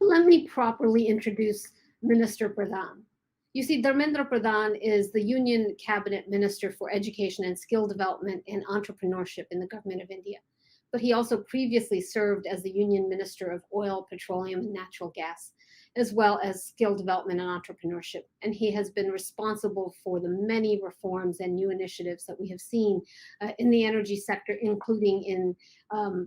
Let me properly introduce Minister Pradhan. You see, Dharmendra Pradhan is the Union Cabinet Minister for Education and Skill Development and Entrepreneurship in the Government of India. But he also previously served as the Union Minister of Oil, Petroleum, and Natural Gas, as well as Skill Development and Entrepreneurship. And he has been responsible for the many reforms and new initiatives that we have seen in the energy sector, including in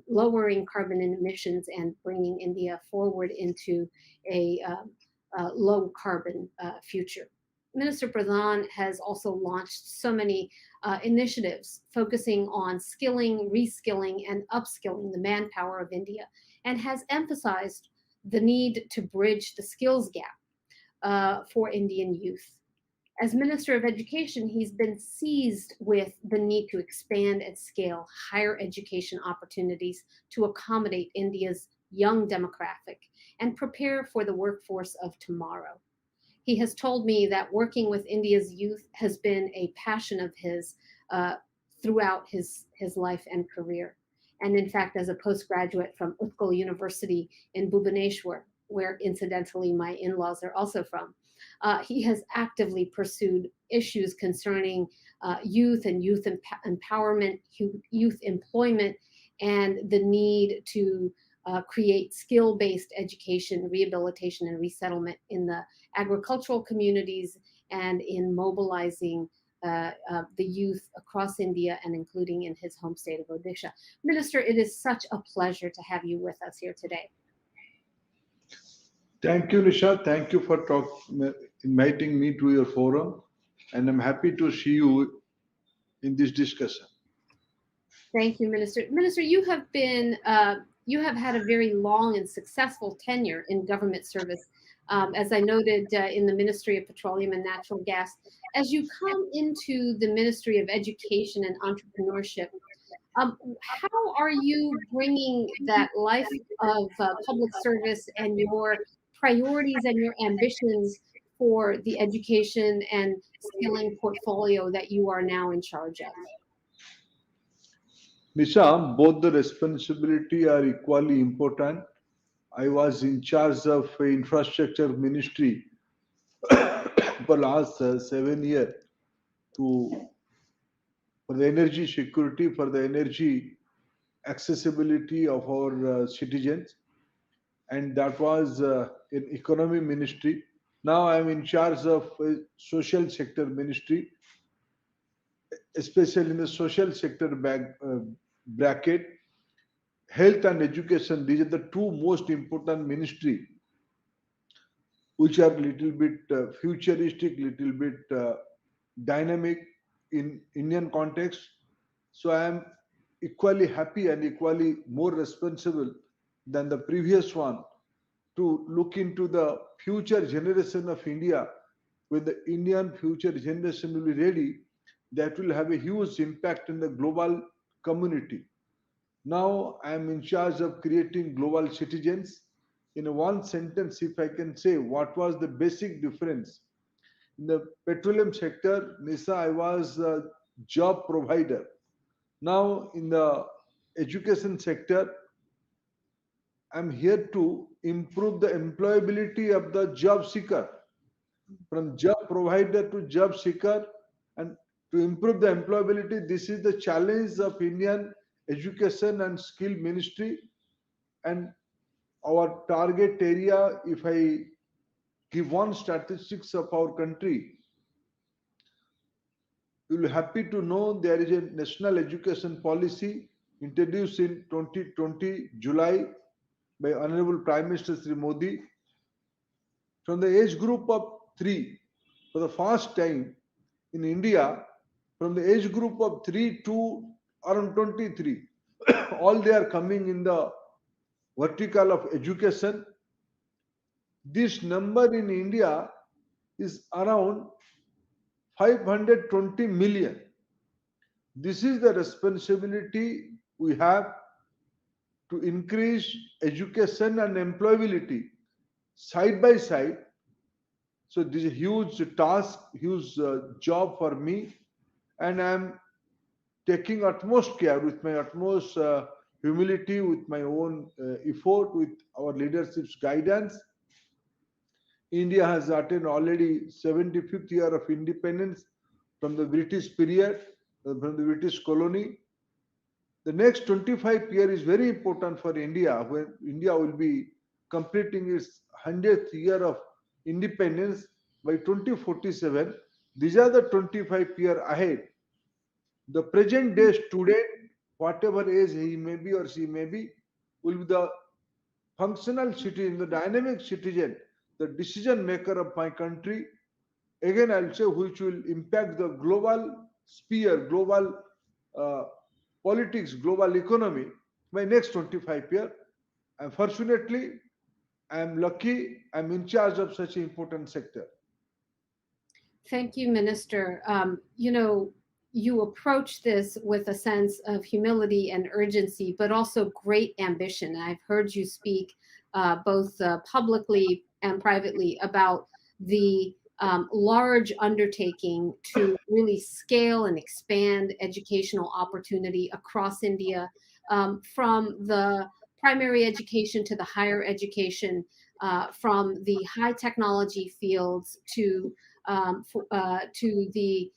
lowering carbon emissions and bringing India forward into a low carbon future. Minister Pradhan has also launched so many initiatives focusing on skilling, reskilling, and upskilling the manpower of India, and has emphasized the need to bridge the skills gap for Indian youth. As Minister of Education, he's been seized with the need to expand and scale higher education opportunities to accommodate India's young demographic and prepare for the workforce of tomorrow. He has told me that working with India's youth has been a passion of his throughout his life and career. And in fact, as a postgraduate from Utkal University in Bhubaneswar, where incidentally my in-laws are also from, he has actively pursued issues concerning youth and youth empowerment, youth employment, and the need to create skill-based education, rehabilitation, and resettlement in the agricultural communities and in mobilizing the youth across India and including in his home state of Odisha. Minister, it is such a pleasure to have you with us here today. Thank you, Nisha. Thank you for inviting me to your forum, and I'm happy to see you in this discussion. Thank you, Minister. Minister, you have been you have had a very long and successful tenure in government service, as I noted in the Ministry of Petroleum and Natural Gas. As you come into the Ministry of Education and Entrepreneurship, how are you bringing that life of public service and your priorities and your ambitions for the education and skilling portfolio that you are now in charge of? Nisha, both the responsibility are equally important. I was in charge of infrastructure ministry for last 7 years to for the energy security, for the energy accessibility of our citizens, and that was in economy ministry. Now I am in charge of social sector ministry, especially in the social sector bracket. Health and education, these are the two most important ministry which are little bit futuristic, little bit dynamic in Indian context. So I am equally happy and equally more responsible than the previous one to look into the future generation of India. When the Indian future generation will be ready, that will have a huge impact in the global community. Now I am in charge of creating global citizens. In one sentence, if I can say what was the basic difference in the petroleum sector, Nisa, I was a job provider. Now in the education sector, I'm here to improve the employability of the job seeker, from job provider to job seeker, and to improve the employability. This is the challenge of Indian education and skill ministry, and our target area. If I give one statistics of our country, you will happy to know there is a national education policy introduced in 2020 July by Honorable Prime Minister Sri Modi. From the age group of 3, for the first time in India, from the age group of 3 to around 23, all they are coming in the vertical of education. This number in India is around 520 million. This is the responsibility we have to increase education and employability side by side. So this is a huge task, huge job for me, and I am taking utmost care with my utmost humility, with my own effort, with our leadership's guidance. India has attained already 75th year of independence from the British period, from the British colony. The next 25 year is very important for India, when India will be completing its 100th year of independence by 2047. These are the 25 year ahead. The present day student, whatever age he may be or she may be, will be the functional citizen, the dynamic citizen, the decision maker of my country. Again, I'll say, which will impact the global sphere, global uh, politics, global economy by next 25 years. And fortunately, I'm lucky, I'm in charge of such an important sector. Thank you, Minister. You approach this with a sense of humility and urgency, but also great ambition. I've heard you speak both publicly and privately about the large undertaking to really scale and expand educational opportunity across India, from the primary education to the higher education, from the high technology fields to the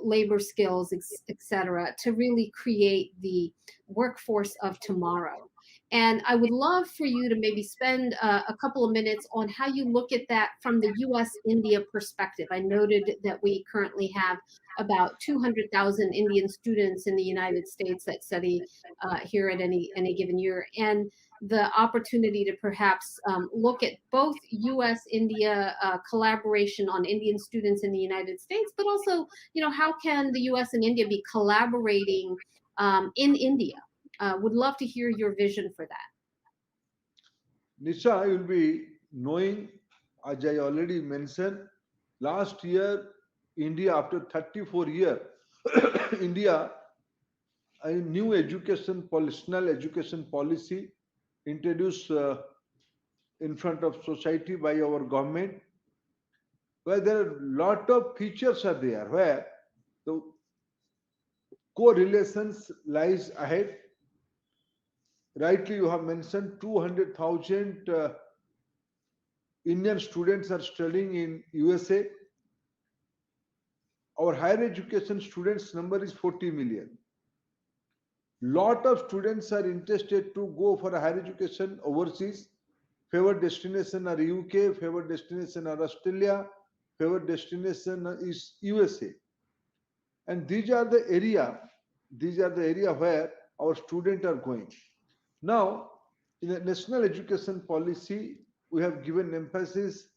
labor skills, etc., to really create the workforce of tomorrow. And I would love for you to maybe spend a couple of minutes on how you look at that from the US-India perspective. I noted that we currently have about 200,000 Indian students in the United States that study here at any given year, and the opportunity to perhaps look at both US-India collaboration on Indian students in the United States, but also, how can the US and India be collaborating in India? Would love to hear your vision for that. Nisha, you'll be knowing, as I already mentioned, last year, India, after 34 years, India, a new national education policy introduced in front of society by our government, where there are a lot of features are there, where the correlations lies ahead. Rightly, you have mentioned 200,000 Indian students are studying in USA. Our higher education students number is 40 million. Lot of students are interested to go for a higher education overseas. Favored destination are UK, favored destination are Australia, favored destination is USA. And these are the area where our students are going. Now, in the national education policy, we have given emphasis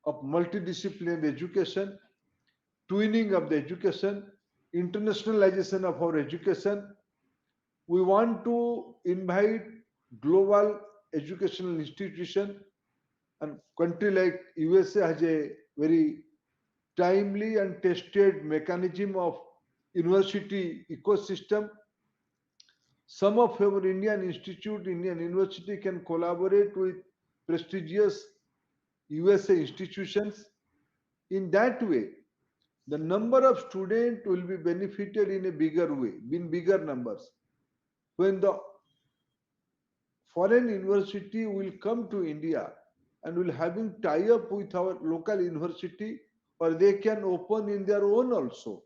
of multidisciplinary education, twinning of the education, internationalization of our education. We want to invite global educational institution, and country like USA has a very timely and tested mechanism of university ecosystem. Some of our Indian Indian university can collaborate with prestigious USA institutions. In that way, the number of students will be benefited in a bigger way, in bigger numbers. When the foreign university will come to India and will having tie up with our local university, or they can open in their own also.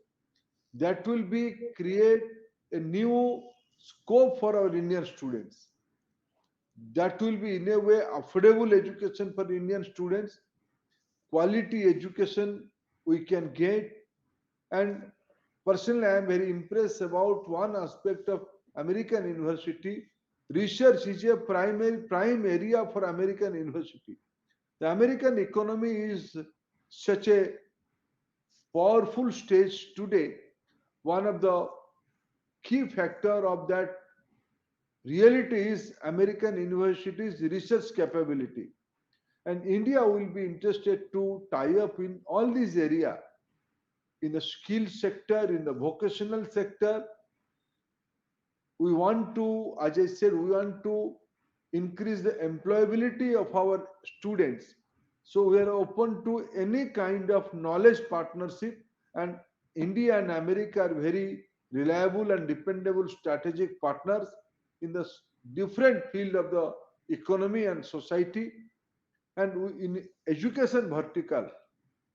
That will be create a new scope for our Indian students. That will be in a way affordable education for Indian students, quality education we can get. And personally, I am very impressed about one aspect of American university. Research is a prime area for American university. The American economy is such a powerful stage today. One of the key factor of that reality is American universities research capability. And India will be interested to tie up in all these areas, in the skill sector, in the vocational sector. We want to, as I said, we want to increase the employability of our students. So we are open to any kind of knowledge partnership, and India and America are very reliable and dependable strategic partners. in the different field of the economy and society. And in education vertical,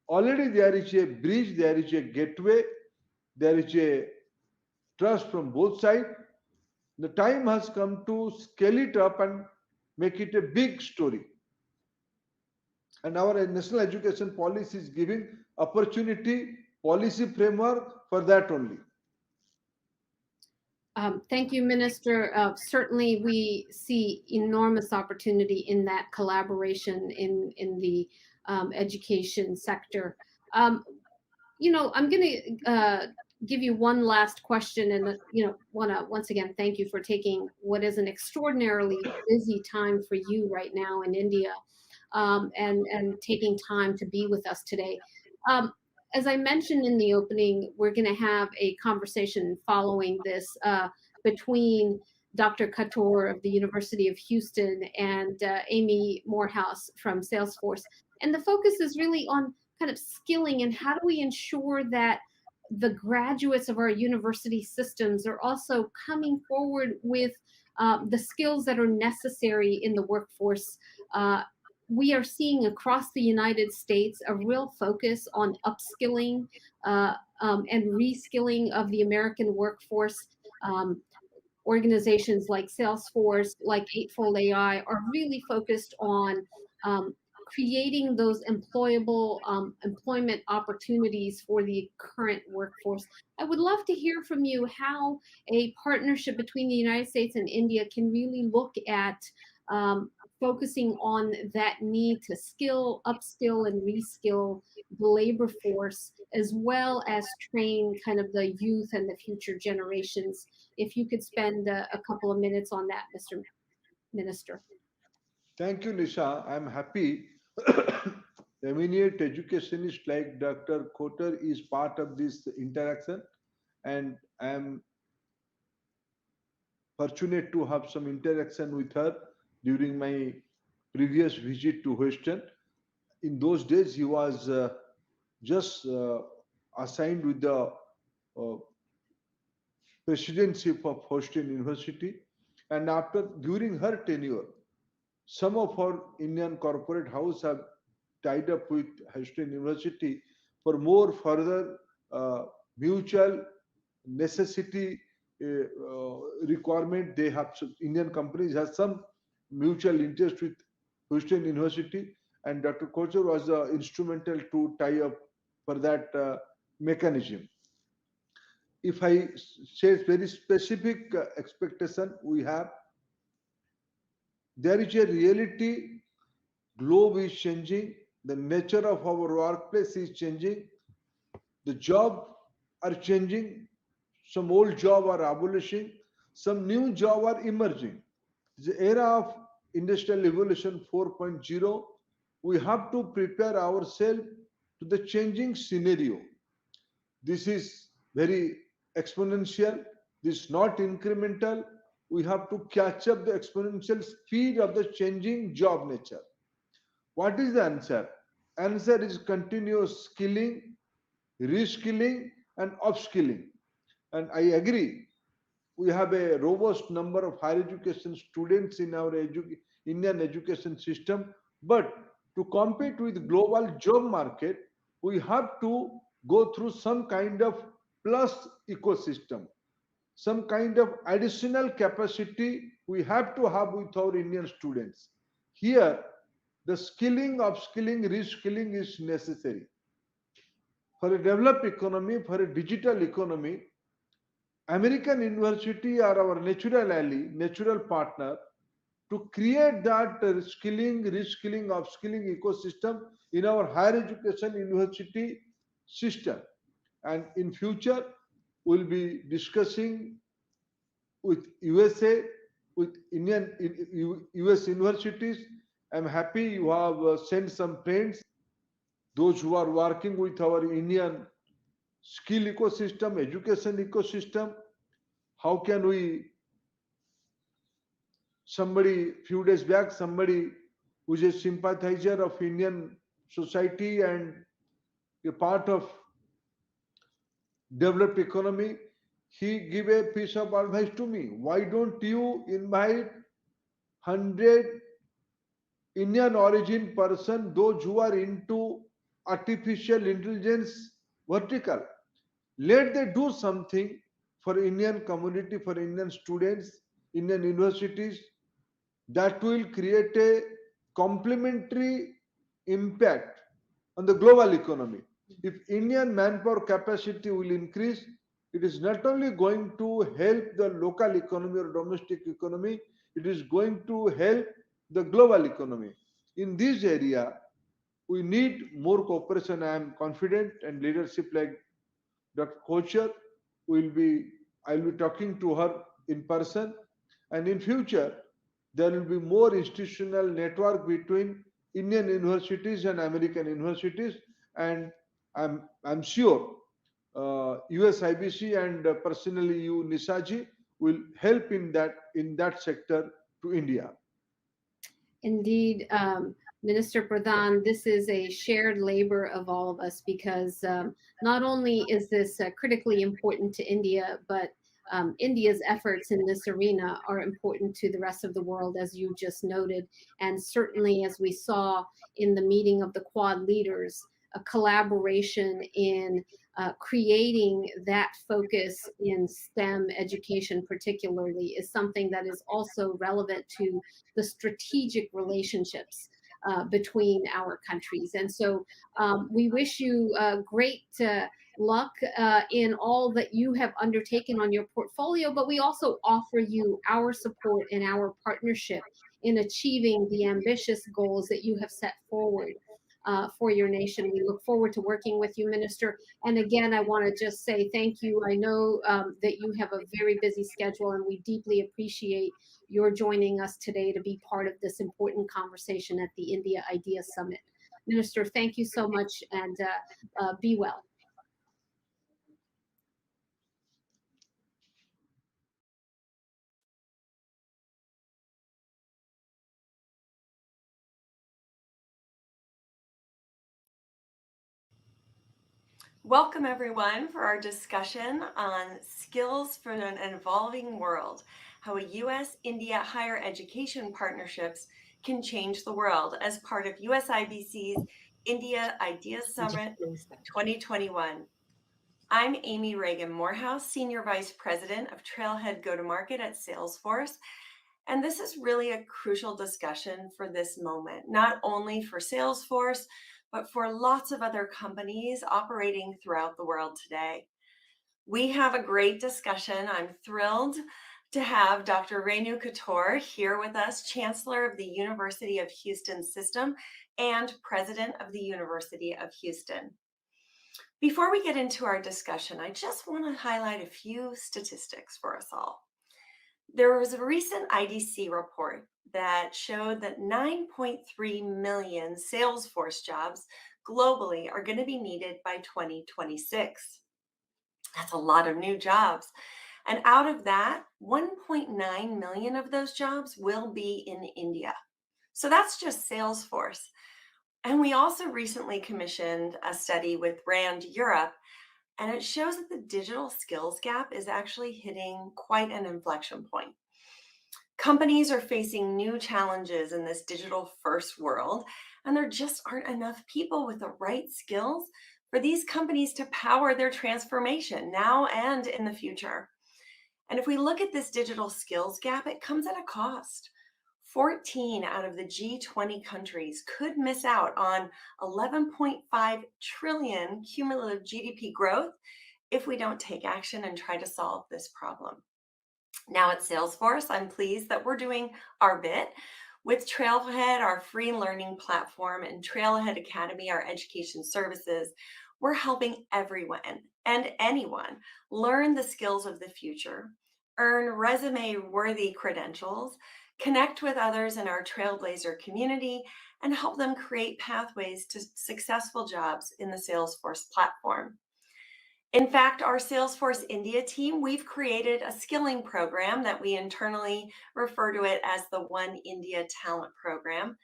already there is a bridge, there is a gateway, there is a trust from both sides. The time has come to scale it up and make it a big story. And our national education policy is giving opportunity, policy framework for that only. Thank you, Minister. Certainly, we see enormous opportunity in that collaboration in the education sector. You know, I'm going to give you one last question, and you know, want to once again thank you for taking what is an extraordinarily busy time for you right now in India, and taking time to be with us today. As I mentioned in the opening, we're going to have a conversation following this between Dr. KHATOR of the University of Houston and Amy Morehouse from Salesforce. And the focus is really on kind of skilling and how do we ensure that the graduates of our university systems are also coming forward with the skills that are necessary in the workforce. We are seeing across the United States a real focus on upskilling and reskilling of the American workforce. Organizations like Salesforce, like Eightfold AI, are really focused on creating those employable employment opportunities for the current workforce. I would love to hear from you how a partnership between the United States and India can really look at focusing on that need to skill, upskill, and reskill the labor force, as well as train kind of the youth and the future generations. If you could spend a couple of minutes on that, Mr. Minister. Thank you, Nisha. I'm happy. Eminent educationist like Dr. KHATOR is part of this interaction, and I'm fortunate to have some interaction with her during my previous visit to Houston. In those days, he was just assigned with the uh, presidency of Houston University, and after during her tenure, some of our Indian corporate house have tied up with Houston University for more further mutual necessity requirement. They have Indian companies have some mutual interest with Houston University, and Dr. KHATOR was instrumental to tie up for that mechanism. If I say very specific expectation we have, there is a reality. Globe is changing. The nature of our workplace is changing. The job are changing. Some old job are abolishing. Some new job are emerging. The era of industrial revolution 4.0, we have to prepare ourselves to the changing scenario. This is very exponential. This is not incremental. We have to catch up the exponential speed of the changing job nature. What is the answer? Answer is continuous skilling, reskilling, and upskilling. And I agree. We have a robust number of higher education students in our Indian education system, but to compete with global job market, we have to go through some kind of plus ecosystem, some kind of additional capacity we have to have with our Indian students. Here, the skilling, upskilling, reskilling is necessary. For a developed economy, for a digital economy, American university are our natural ally, natural partner to create that skilling, reskilling, upskilling ecosystem in our higher education university system. And in future, we'll be discussing with USA, with Indian US universities. I'm happy you have sent some friends, those who are working with our Indian skill ecosystem, education ecosystem. How can we, somebody few days back, somebody who's a sympathizer of Indian society and a part of developed economy, he gave a piece of advice to me. Why don't you invite 100 Indian origin person, those who are into artificial intelligence vertical? Let they do something for Indian community, for Indian students, Indian universities, that will create a complementary impact on the global economy. If Indian manpower capacity will increase, it is not only going to help the local economy or domestic economy, it is going to help the global economy. In this area, we need more cooperation. I am confident, and leadership like Dr. Kocher will be, I'll be talking to her in person, and in future there will be more institutional network between Indian universities and American universities, and I'm sure USIBC and personally you Nisaji will help in that sector to India. Indeed, Minister Pradhan, this is a shared labor of all of us because not only is this critically important to India, but India's efforts in this arena are important to the rest of the world, as you just noted. And certainly, as we saw in the meeting of the Quad leaders, a collaboration in creating that focus in STEM education particularly is something that is also relevant to the strategic relationships between our countries. And so we wish you great luck in all that you have undertaken on your portfolio, but we also offer you our support and our partnership in achieving the ambitious goals that you have set forward for your nation. We look forward to working with you, Minister. And again, I want to just say thank you. I know that you have a very busy schedule, and we deeply appreciate your joining us today to be part of this important conversation at the India Idea Summit. Minister, thank you so much, and be well. Welcome everyone for our discussion on skills for an evolving world, how U.S.-India higher education partnerships can change the world as part of USIBC's India Ideas Summit 2021. I'm Amy Reagan Morehouse, Senior Vice President of Trailhead Go-to-Market at Salesforce. And this is really a crucial discussion for this moment, not only for Salesforce, but for lots of other companies operating throughout the world today. We have a great discussion. I'm thrilled to have Dr. RENU KHATOR here with us, Chancellor of the University of Houston System and President of the University of Houston. Before we get into our discussion, I just want to highlight a few statistics for us all. There was a recent IDC report that showed that 9.3 million Salesforce jobs globally are going to be needed by 2026. That's a lot of new jobs. And out of that, 1.9 million of those jobs will be in India. So that's just Salesforce. And we also recently commissioned a study with RAND Europe, and it shows that the digital skills gap is actually hitting quite an inflection point. Companies are facing new challenges in this digital first world, and there just aren't enough people with the right skills for these companies to power their transformation now and in the future. And if we look at this digital skills gap, it comes at a cost. 14 out of the G20 countries could miss out on 11.5 trillion cumulative GDP growth if we don't take action and try to solve this problem. Now at Salesforce, I'm pleased that we're doing our bit with Trailhead, our free learning platform, and Trailhead Academy, our education services. We're helping everyone and anyone learn the skills of the future, earn resume-worthy credentials, connect with others in our Trailblazer community, and help them create pathways to successful jobs in the Salesforce platform. In fact, our Salesforce India team, we've created a skilling program that we internally refer to it as the One India Talent Program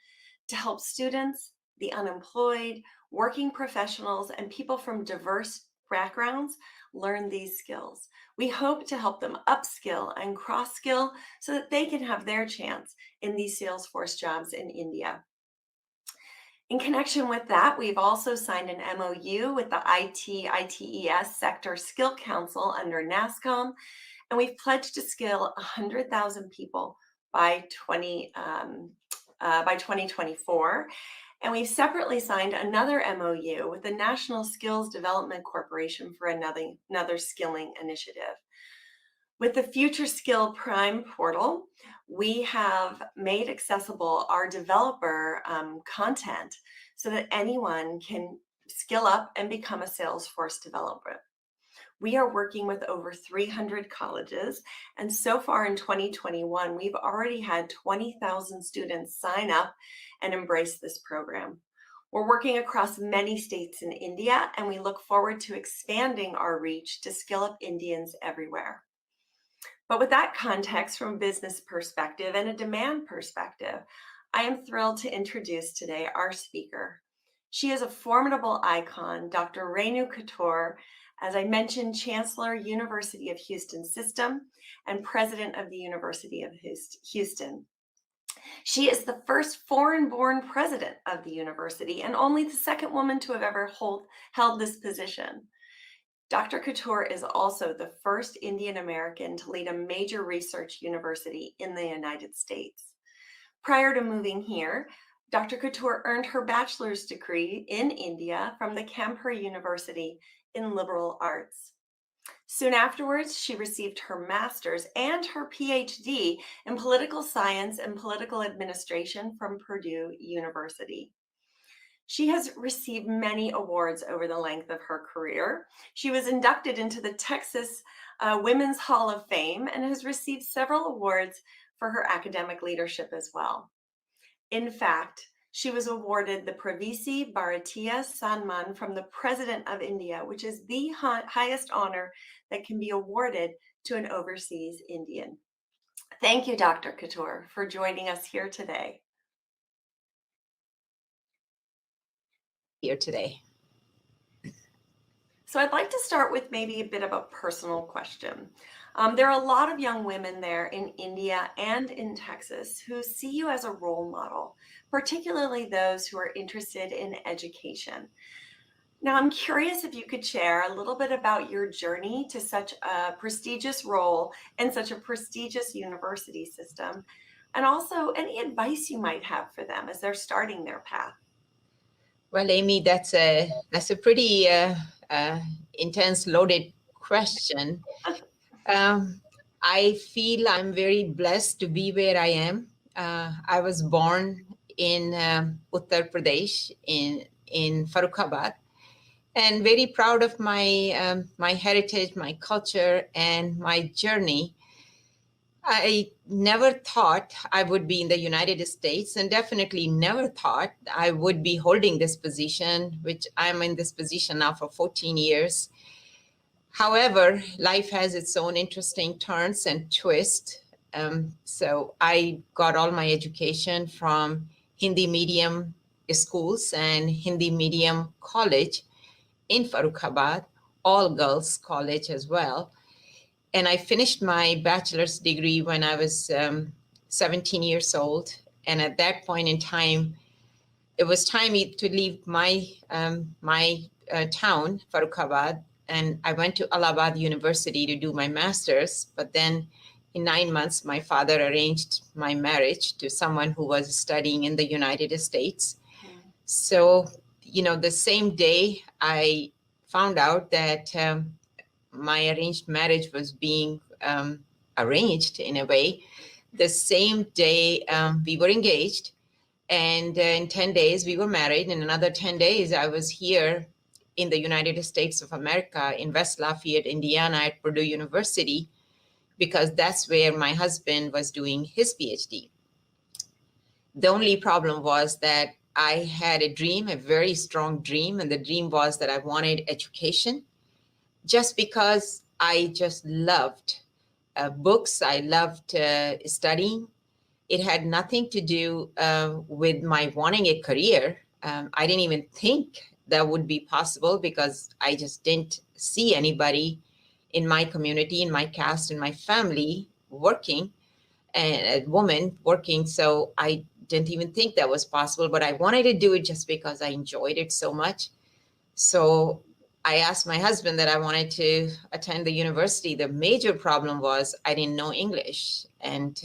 to help students, the unemployed, working professionals, and people from diverse backgrounds learn these skills. We hope to help them upskill and cross-skill so that they can have their chance in these Salesforce jobs in India. In connection with that, we've also signed an MOU with the ITES Sector Skill Council under NASSCOM, and we've pledged to skill 100,000 people by 2024. And we've separately signed another MOU with the National Skills Development Corporation for another skilling initiative. With the Future Skill Prime portal, we have made accessible our developer content so that anyone can skill up and become a Salesforce developer. We are working with over 300 colleges, and so far in 2021, we've already had 20,000 students sign up and embrace this program. We're working across many states in India, and we look forward to expanding our reach to skill up Indians everywhere. But with that context from a business perspective and a demand perspective, I am thrilled to introduce today our speaker. She is a formidable icon, Dr. RENU KHATOR, as I mentioned, Chancellor, University of Houston System, and President of the University of Houston. She is the first foreign-born president of the university and only the second woman to have ever held this position. Dr. KHATOR is also the first Indian American to lead a major research university in the United States. Prior to moving here, Dr. KHATOR earned her bachelor's degree in India from the Kanpur University in liberal arts. Soon afterwards, she received her master's and her PhD in political science and political administration from Purdue University. She has received many awards over the length of her career. She was inducted into the Texas Women's Hall of Fame and has received several awards for her academic leadership as well. In fact, she was awarded the Pravisi Bharatiya Sanman from the President of India, which is the highest honor that can be awarded to an overseas Indian. Thank you, Dr. KHATOR, for joining us here today. So I'd like to start with maybe a bit of a personal question. There are a lot of young women there in India and in Texas who see you as a role model, particularly those who are interested in education. Now, I'm curious if you could share a little bit about your journey to such a prestigious role in such a prestigious university system, and also any advice you might have for them as they're starting their path. Well, Amy, that's a pretty intense, loaded question. I feel I'm very blessed to be where I am. I was born in Uttar Pradesh, in Farrukhabad, and very proud of my my heritage, my culture, and my journey. I never thought I would be in the United States, and definitely never thought I would be holding this position, which I'm in this position now for 14 years. However, life has its own interesting turns and twists. So I got all my education from Hindi medium schools and Hindi medium college in Farrukhabad, all girls college as well. And I finished my bachelor's degree when I was 17 years old. And at that point in time, it was time to leave my town, Farrukhabad, and I went to Allahabad University to do my master's. But then in 9 months, my father arranged my marriage to someone who was studying in the United States. So, you know, the same day I found out that my arranged marriage was being arranged in a way, the same day we were engaged. And in 10 days, we were married. In another 10 days, I was here in the United States of America in West Lafayette, Indiana at Purdue University, because that's where my husband was doing his PhD. The only problem was that I had a dream, a very strong dream, and the dream was that I wanted education just because I just loved books. I loved studying. It had nothing to do with my wanting a career. I didn't even think that would be possible because I just didn't see anybody in my community, in my caste, in my family working, and a woman working. So I didn't even think that was possible, but I wanted to do it just because I enjoyed it so much. So I asked my husband that I wanted to attend the university. The major problem was I didn't know English. And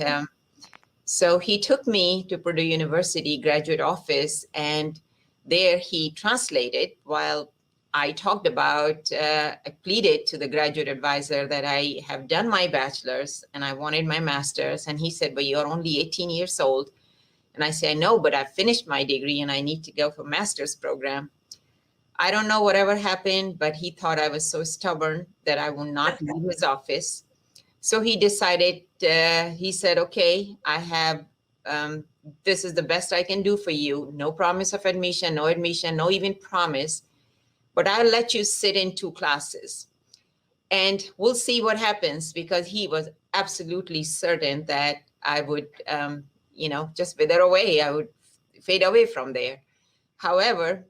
so he took me to Purdue University graduate office, and there he translated while I talked about, I pleaded to the graduate advisor that I have done my bachelor's and I wanted my master's. And he said, but you're only 18 years old. And I said, I know, but I finished my degree and I need to go for master's program. I don't know whatever happened, but he thought I was so stubborn that I would not leave his office. So he decided, he said, okay, I have, this is the best I can do for you. No promise of admission, no even promise, but I'll let you sit in 2 classes and we'll see what happens, because he was absolutely certain that I would, just wither away. I would fade away from there. However,